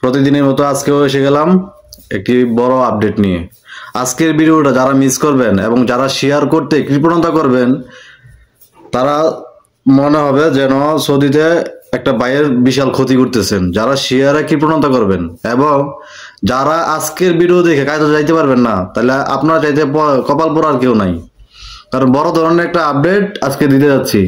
প্রতিদিনের মতো আজকেও এসে গেলাম একটি বড় আপডেট নিয়ে। আজকের ভিডিওটা যারা মিস করবেন এবং যারা শেয়ার করতে কৃপণতা করবেন তারা মনে হবে যেন সৌদিতে একটা ভাইয়ের বিশাল ক্ষতি করতেছেন। যারা শেয়ারে কৃপণতা করবেন এবং যারা আজকের ভিডিও দেখে কাজে যাইতে পারবেন না, তাহলে আপনারা চাইতে কপাল পোড়ার কেউ নাই, কারণ বড় ধরনের একটা আপডেট আজকে দিতে যাচ্ছি।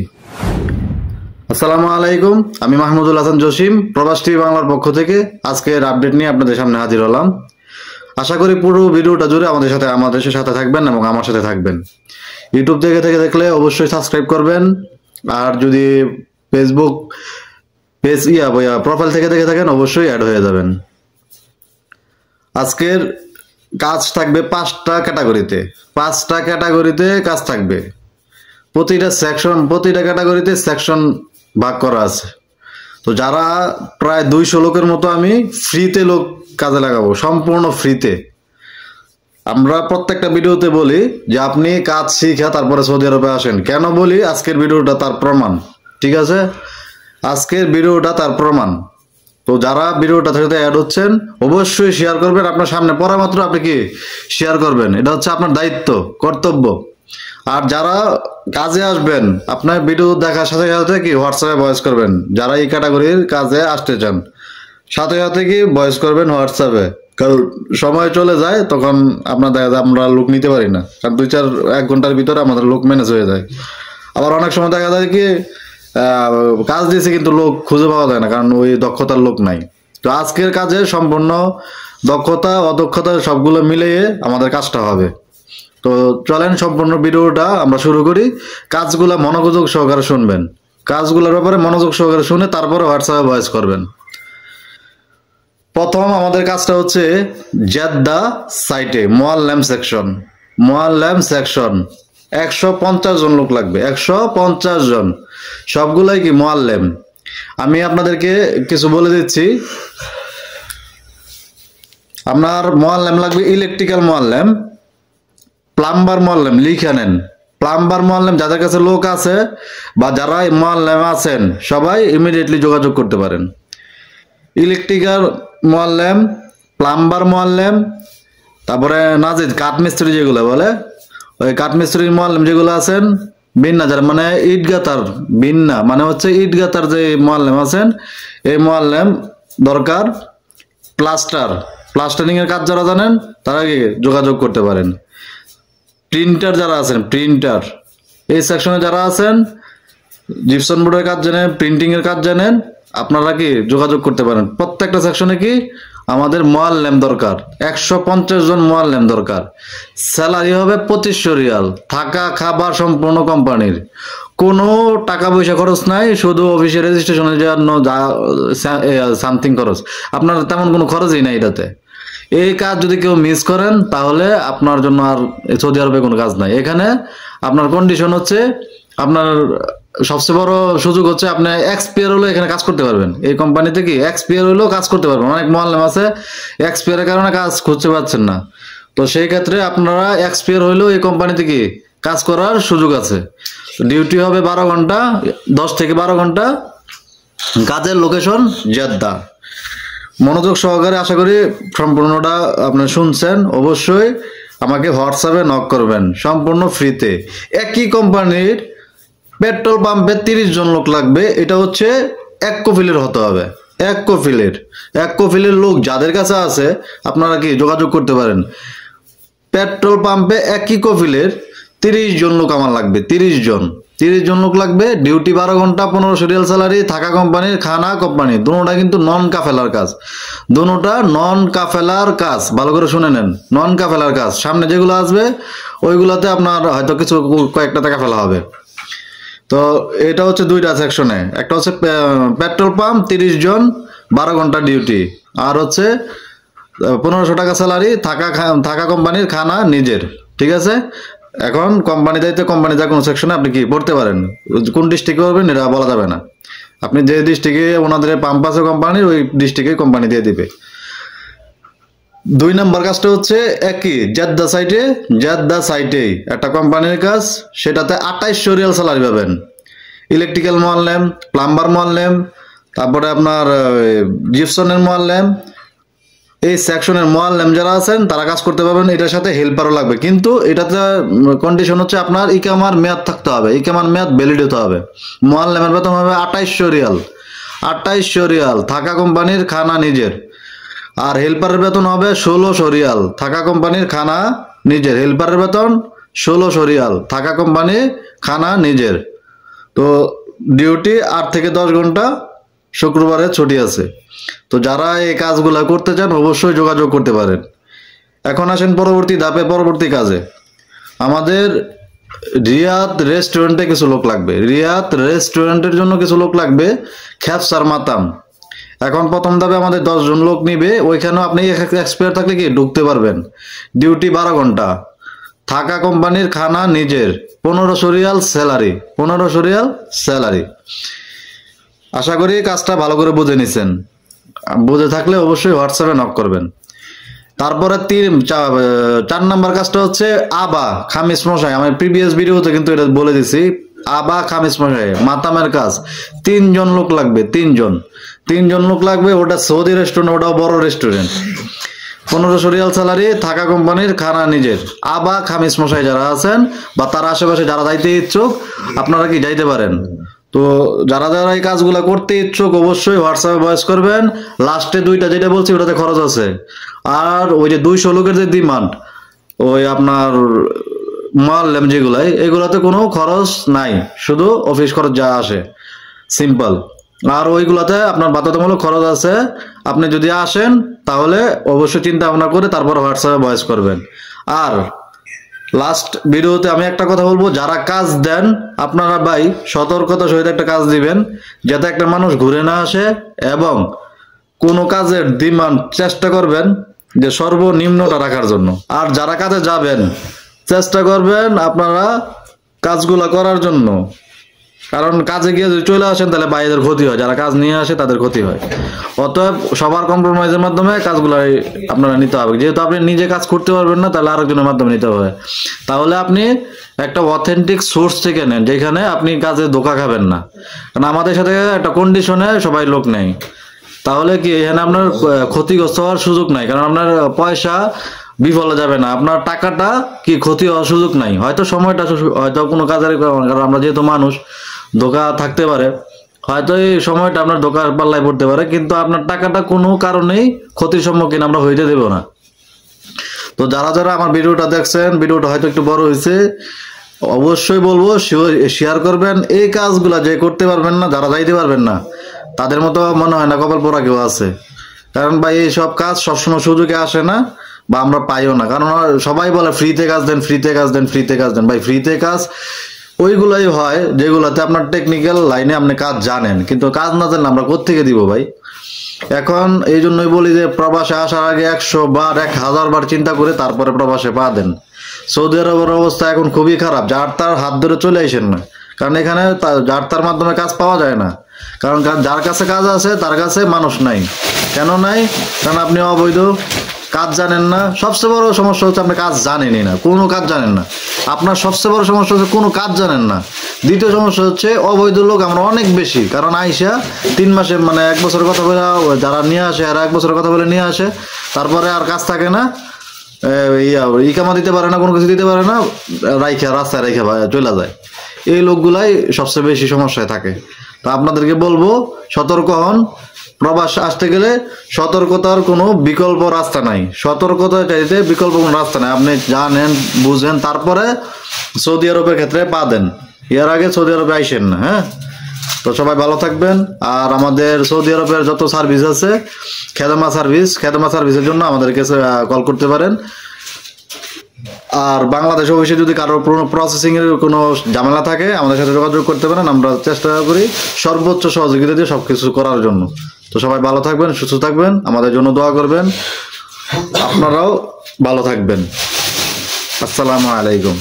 আসসালামু আলাইকুম, আমি মাহমুদুল হাসান জসিম, প্রবাস টিভি বাংলার পক্ষ থেকে আজকের আপডেট নিয়ে আপনাদের সামনে হাজির হলাম। আশা করি পুরো ভিডিওটা জুড়ে আমাদের সাথে থাকবেন এবং আমার সাথে থাকবেন। ইউটিউব থেকে দেখলে অবশ্যই সাবস্ক্রাইব করবেন, আর যদি ফেসবুক পেজ প্রোফাইল থেকে দেখে থাকেন অবশ্যই অ্যাড হয়ে যাবেন। আজকের কাজ থাকবে পাঁচটা ক্যাটাগরিতে কাজ থাকবে। প্রতিটা ক্যাটাগরিতে সেকশন ভাগ করা আছে। তো যারা প্রায় 200 লোকের মতো আমি ফ্রিতে লোক কাজে লাগাবো, সম্পূর্ণ ফ্রিতে। আমরা প্রত্যেকটা ভিডিওতে বলি যে আপনি কাজ শিখে তারপরে সৌদি আরবে আসেন। কেন বলি? আজকের ভিডিওটা তার প্রমাণ। ঠিক আছে, আজকের ভিডিওটা তার প্রমাণ। তো যারা ভিডিওটা থেকে অ্যাড হচ্ছেন অবশ্যই শেয়ার করবেন। আপনার সামনে পড়া মাত্র আপনি কি শেয়ার করবেন, এটা হচ্ছে আপনার দায়িত্ব, কর্তব্য। আর যারা কাজে আসবেন আপনার ভিডিও দেখার সাথে সাথে কি হোয়াটসঅ্যাপে ভয়েস করবেন। যারা এই ক্যাটাগরির কাজে আসতে চান সাথে সাথে কি ভয়েস করবেন হোয়াটসঅ্যাপে, কারণ সময় চলে যায় তখন আপনার দেখা যায় আমরা লোক নিতে পারি না, কারণ 2-4-1 ঘন্টার ভিতরে আমাদের লোক ম্যানেজ হয়ে যায়। আবার অনেক সময় দেখা যায় কি কাজ দিয়েছে কিন্তু লোক খুঁজে পাওয়া যায় না, কারণ ওই দক্ষতার লোক নাই। তো আজকের কাজে সম্পূর্ণ দক্ষতা অদক্ষতা সবগুলো মিলিয়ে আমাদের কাজটা হবে। তো চলেন সম্পূর্ণ ভিডিওটা আমরা শুরু করি। কাজগুলো মনোযোগ সহকারে শুনবেন, কাজগুলোর ব্যাপারে মনোযোগ সহকারে শুনে তারপরে হোয়াটসঅ্যাপে ভয়েস করবেন। প্রথম আমাদের কাজটা হচ্ছে জেদ্দা সাইটে মোয়াল্লেম সেকশন 150 জন লোক লাগবে, 150 জন, সবগুলাই কি মোয়াল্লেম। আমি আপনাদেরকে কিছু বলে দিচ্ছি। আপনার মোয়াল্লেম লাগবে ইলেকট্রিক্যাল মোয়াল্লেম, প্লাম্বার মোয়াল্লেম, লিখে নেন। প্লাম্বার মোয়াল্লেম যাদের কাছে লোক আছে বা যারা মোয়াল্লেম আছেন সবাই ইমিডিয়েটলি যোগাযোগ করতে পারেন। ইলেকট্রিক্যাল মোয়াল্লেম, প্লাম্বার মোয়াল্লেম, তারপরে নাজিদ কাঠমিস্ত্রি যেগুলো বলে, ওই কাঠমিস্ত্রির মোয়াল্লেম যেগুলো আছেন, বিন্না যারা মানে ইট গাতার, বিন্না মানে হচ্ছে ইট গাতার যে মোয়াল্লেম আছেন, এই মোয়াল্লেম দরকার। প্লাস্টারিং এর কাজ যারা জানেন তারা কি যোগাযোগ করতে পারেন। প্রিন্টার যারা আছেন, প্রিন্টার এই সেকশনে যারা আছেন, জিপসন বোর্ডের কাজ জানেন, প্রিন্টিং এর কাজ জানেন, আপনারা কি যোগাযোগ করতে পারেন। প্রত্যেকটা সেকশনে কি আমাদের মোয়াল্লেম দরকার, 150 জন মোয়াল্লেম দরকার। স্যালারি হবে 2500 রিয়াল, থাকা খাবার সম্পূর্ণ কোম্পানির, কোনো টাকা পয়সা খরচ নাই, শুধু অফিসে রেজিস্ট্রেশনের জন্য যা সামথিং খরচ, আপনার তেমন কোনো খরচই নাই এটাতে। এই কাজ যদি কেউ মিস করেন তাহলে আপনার জন্য আর সৌদি আরবে কোনো কাজ নাই। এখানে আপনার কন্ডিশন হচ্ছে, আপনার সবচেয়ে বড় সুযোগ হচ্ছে আপনি এক্সপিয়ার হলেও এখানে কাজ করতে পারবেন। এই কোম্পানিতে কি এক্সপিয়ার হলেও কাজ করতে পারবেন। অনেক মোয়াল্লেম আছে এক্সপিয়ারের কারণে কাজ খুঁজতে পারছেন না, তো সেই ক্ষেত্রে আপনারা এক্সপিয়ার হলেও এই কোম্পানিতে কি কাজ করার সুযোগ আছে। ডিউটি হবে 12 ঘন্টা, 10 থেকে 12 ঘন্টা। কাজের লোকেশন জেদ্দা। মনোযোগ সহকারে আশা করি সম্পূর্ণটা আপনি শুনছেন। অবশ্যই আমাকে হোয়াটসঅ্যাপে নক করবেন সম্পূর্ণ ফ্রিতে। একই কোম্পানির পেট্রোল পাম্পে 30 জন লোক লাগবে। এটা হচ্ছে এক কফিলের হতে হবে, এক কফিলের লোক যাদের কাছে আছে আপনারা কি যোগাযোগ করতে পারেন। পেট্রোল পাম্পে একই কফিলের 30 জন লোক আমার লাগবে, 30 জন লোক লাগবে। ডিউটি 12 ঘন্টা, 1500 রিয়াল স্যালারি, থাকা কোম্পানির, খানা কোম্পানি। দুটোটা কিন্তু নন কাফেলার কাজ, ভালো করে শুনে নেন। নন কাফেলার কাজ, সামনে যেগুলো আসবে ওইগুলাতে আপনার হয়তো কিছু কয়েকটা টাকা ফেলা হবে। তো এটা হচ্ছে 2টা সেকশনে, একটা হচ্ছে পেট্রোল পাম্প 30 জন, 12 ঘন্টা ডিউটি, আর হচ্ছে 1500 টাকা স্যালারি, থাকা কোম্পানির, খানা নিজের। ঠিক আছে, এখন কোম্পানি দায়িত্ব, কোম্পানি যা কোনো সেকশনে আপনি কি পড়তে পারেন। কোন ডিস্ট্রিক্টে করবেন এটা বলা যাবে না। আপনি যে ডিস্ট্রিক্টে ওনাদের পাম্প আছে কোম্পানির, ওই ডিস্ট্রিক্টে কোম্পানি দিয়ে দিবে। 2 নম্বর কাজটা হচ্ছে একই জেদ্দা সাইটেই একটা কোম্পানির কাজ, সেটাতে 2800 রিয়াল স্যালারি পাবেন। ইলেকট্রিক্যাল মোয়াল্লেম, প্লাম্বার মোয়াল্লেম, তারপরে আপনার জিপসনের মোয়াল্লেম, এই সেকশনের মুআল্লিম যারা আছেন তারা কাজ করতে পারবেন, এটার সাথে হেল্পারও লাগবে। কিন্তু এটাতে কন্ডিশন হচ্ছে আপনার ইকামার মেয়াদ থাকতে হবে, ইকামার মেয়াদ ভ্যালিড হতে হবে। মুআল্লিমের বেতন হবে 2800 রিয়াল, 2800 রিয়াল, থাকা কোম্পানির খানা নিজের। আর হেল্পারের বেতন হবে 1600 রিয়াল, থাকা কোম্পানির খানা নিজের। হেল্পারের বেতন 1600 রিয়াল, থাকা কোম্পানি, খানা নিজের। তো ডিউটি 8 থেকে 10 ঘন্টা, শুক্রবারে ছুটি আছে। তো যারা এই কাজগুলো করতে চান অবশ্যই যোগাযোগ করতে পারেন। এখন আসেন পরবর্তী ধাপে, পরবর্তী কাজে। আমাদের রিয়াদ রেস্টুরেন্টে কিছু লোক লাগবে, রিয়াদ রেস্টুরেন্টের জন্য কিছু লোক লাগবে, খ্যাপসার মাতাম। এখন প্রথম ধাপে আমাদের 10 জন লোক নিবে, ওইখানেও আপনি এক্সপায়ার থাকলে কি ঢুকতে পারবেন। ডিউটি 12 ঘন্টা, থাকা কোম্পানির খানা নিজের, 1500 রিয়াল স্যালারি, 1500 রিয়াল স্যালারি। আশা করি কাজটা ভালো করে বুঝে নিছেন, বুঝে থাকলে অবশ্যই হোয়াটসঅ্যাপে নক করবেন। তারপরে 4 নাম্বার কাজটা হচ্ছে আবা খামিস মশাই। আমি প্রিভিয়াস ভিডিওতে কিন্তু এটা বলে দিছি, আবা খামিস মশাই মাতামের কাজ। 3 জন লোক লাগবে, 3 জন লোক লাগবে। ওটা সৌদি রেস্টুরেন্ট, ওটাও বড় রেস্টুরেন্ট। 1500 রিয়াল স্যালারি, থাকা কোম্পানির, খানা নিজের। আবা খামিস মশাই যারা আছেন বা তার আশেপাশে যারা যাইতে ইচ্ছুক আপনারা কি যাইতে পারেন। তো যারা যারা এই কাজগুলো করতে ইচ্ছুক অবশ্যই হোয়াটসঅ্যাপে ভয়েস করবেন। লাস্টে 2টা যেটা বলছি ওটাতে খরচ আছে। আর ওই যে 200 লোকের যে ডিমান্ড, ওই আপনার মুআল্লিম যেগুলাই, এগুলাতে কোনো খরচ নাই, শুধু অফিস খরচ যা আসে সিম্পল। আর ওইগুলাতে আপনার বাধ্যতামূলক খরচ আছে। আপনি যদি আসেন তাহলে অবশ্যই চিন্তা ভাবনা করে তারপর হোয়াটসঅ্যাপে ভয়েস করবেন। আর লাস্ট ভিডিওতে আমি একটা কথা বলবো, যারা কাজ দেন আপনারা ভাই সতর্কতার সহিত একটা কাজ দিবেন, যাতে একটা মানুষ ঘুরে না আসে। এবং কোনো কাজের ডিমান্ড চেষ্টা করবেন যে সর্বনিম্নটা রাখার জন্য। আর যারা কাজে যাবেন চেষ্টা করবেন আপনারা কাজগুলা করার জন্য, কারণ কাজে গিয়ে যদি চলে আসেন তাহলে বাইরের ক্ষতি হয়, যারা কাজ নিয়ে আসে তাদের ক্ষতি হয়। অতএব সবার কম্প্রোমাইজের মাধ্যমে কাজগুলো আপনারা নিতে হবে। যেহেতু আপনি নিজে কাজ করতে পারবেন না, তাহলে আরেকজনের মাধ্যমে নিতে হবে। তাহলে আপনি একটা অথেন্টিক সোর্স থেকে নেন, যেখানে আপনি কাজে ধোঁকা খাবেন না। কারণ আমাদের সাথে একটা কন্ডিশনে সবাই লোক নেই, তাহলে কি এখানে আপনার ক্ষতিগ্রস্ত হওয়ার সুযোগ নাই। কারণ আপনার পয়সা বিফলে যাবে না, আপনার টাকাটা কি ক্ষতি হওয়ার সুযোগ নাই। হয়তো সময়টা, হয়তো কোনো কাজের, কারণ আমরা যেহেতু মানুষ, ধোঁকা থাকতে পারে, হয়তো এই সময়টা আপনার ধোঁকার পাল্লায় পড়তে পারে, কিন্তু আপনার টাকাটা কোনো কারণেই ক্ষতির সম্মুখীন আমরা হইতে দেব না। তো যারা যারা আমার ভিডিওটা দেখছেন, ভিডিওটা হয়তো একটু বড় হয়েছে, অবশ্যই বলবো শেয়ার করবেন। এই কাজগুলা যে করতে পারবেন না, যারা যাইতে পারবেন না, তাদের মতো মনে হয় না কপাল পোড়া কেউ আছে। কারণ ভাই এই সব কাজ সবসময় সুযোগে আসে না, বা আমরা পাইও না। কারণ সবাই বলে ফ্রিতে কাজ দেন, ফ্রিতে কাজ দেন, ফ্রিতে কাজ দেন। ভাই ফ্রিতে কাজ ওইগুলাই হয় যেগুলাতে আপনার টেকনিক্যাল লাইনে আপনি কাজ জানেন, কিন্তু কাজ না জানলে আমরা কোত্থেকে দিব ভাই। এখন এই জন্যই বলি যে প্রবাসে আসার আগে 100 বার 1000 বার চিন্তা করে তারপরে প্রবাসে পা দেন। সৌদি আরবের অবস্থা এখন খুবই খারাপ, যার তার হাত ধরে চলে আসেন না। কারণ এখানে যার তার মাধ্যমে কাজ পাওয়া যায় না। কারণ যার কাছে কাজ আছে তার কাছে মানুষ নাই। কেন নাই? কারণ আপনি অবৈধ কাজ জানেন না। সবচেয়ে বড় সমস্যা হচ্ছে আপনি কাজ জানেনই না, কোনো কাজ জানেন না। আপনার সবচেয়ে বড় সমস্যা হচ্ছে কোনো কাজ জানেন না। দ্বিতীয় সমস্যা হচ্ছে অবৈধ লোক আমরা অনেক বেশি। কারণ আইসা 3 মাসে, মানে 1 বছরের কথা বলে যারা নিয়ে আসে, আর 1 বছরের কথা বলে নিয়ে আসে, তারপরে আর কাজ থাকে না, ইকামা দিতে পারে না, কোনো কিছু দিতে পারে না, রাস্তায় রাইখা চলে যায়। এই লোকগুলাই সবচেয়ে বেশি সমস্যায় থাকে। তো আপনাদেরকে বলবো সতর্ক হন। প্রবাস আসতে গেলে সতর্কতার কোনো বিকল্প রাস্তা নাই, সতর্কতা চাইতে বিকল্প কোনো রাস্তা নাই। আপনি জানেন, বুঝেন, তারপরে সৌদি আরবের ক্ষেত্রে পা দেন। এর আগে সৌদি আরবে আইসেন না। হ্যাঁ, তো সবাই ভালো থাকবেন। আর আমাদের সৌদি আরবের যত সার্ভিস আছে, খেদমা সার্ভিসের জন্য আমাদেরকে কল করতে পারেন। আর বাংলাদেশ অফিসে যদি কারো প্রসেসিং এর কোনো ঝামেলা থাকে আমাদের সাথে যোগাযোগ করতে পারেন। আমরা চেষ্টা করি সর্বোচ্চ সহযোগিতা দিয়ে সবকিছু করার জন্য। তো সবাই ভালো থাকবেন, সুস্থ থাকবেন, আমাদের জন্য দোয়া করবেন। আপনারাও ভালো থাকবেন। আসসালামু আলাইকুম।